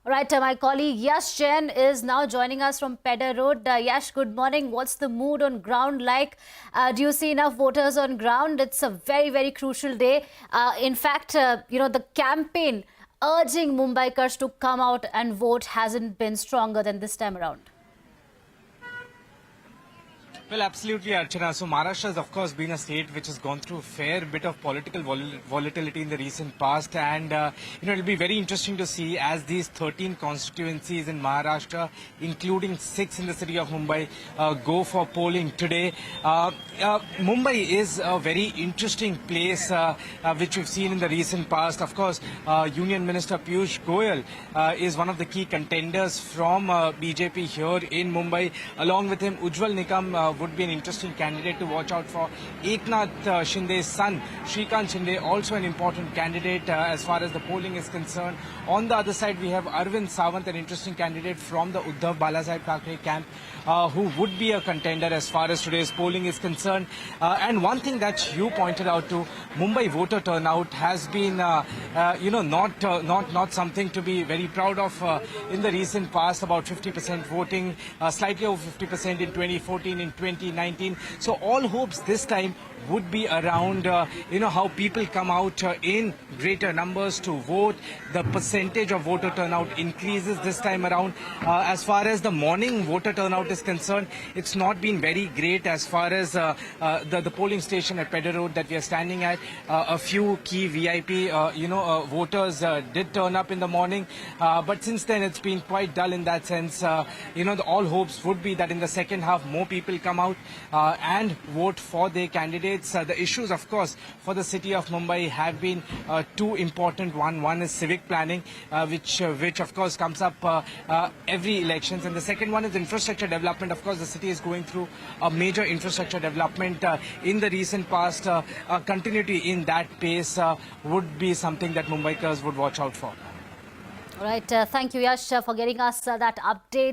Right, my colleague Yash Jain is now joining us from Pedder Road. Yash, good morning. What's the mood on ground like? Do you see enough voters on ground? It's a very, very crucial day. In fact, the campaign urging Mumbaikars to come out and vote hasn't been stronger than this time around. Well, absolutely, Archana. So Maharashtra has, of course, been a state which has gone through a fair bit of political volatility in the recent past. And, it'll be very interesting to see as these 13 constituencies in Maharashtra, including 6 in the city of Mumbai, go for polling today. Mumbai is a very interesting place, which we've seen in the recent past. Of course, Union Minister Piyush Goyal is one of the key contenders from BJP here in Mumbai. Along with him, Ujjwal Nikam would be an interesting candidate to watch out for. Eknath Shinde's son, Shrikant Shinde, also an important candidate as far as the polling is concerned. On the other side, we have Arvind Sawant, an interesting candidate from the Uddhav Balasaheb Thackeray camp, who would be a contender as far as today's polling is concerned. And one thing that you pointed out to, Mumbai voter turnout has been, not something to be very proud of in the recent past. About 50% voting, slightly over 50% in 2014, in 2019. So all hopes this time would be around, how people come out in greater numbers to vote. The percentage of voter turnout increases this time around. As far as the morning voter turnout is concerned, it's not been very great as far as the polling station at Pedder Road that we are standing at. A few key VIP, voters did turn up in the morning. But since then, it's been quite dull in that sense. All hopes would be that in the second half, more people come out and vote for their candidates. The issues, of course, for the city of Mumbai have been two important. One is civic planning, which of course comes up every elections, and the second one is infrastructure development. Of course, the city is going through a major infrastructure development in the recent past. Continuity in that pace would be something that Mumbaikars would watch out for. All right, thank you, Yash, for getting us that update.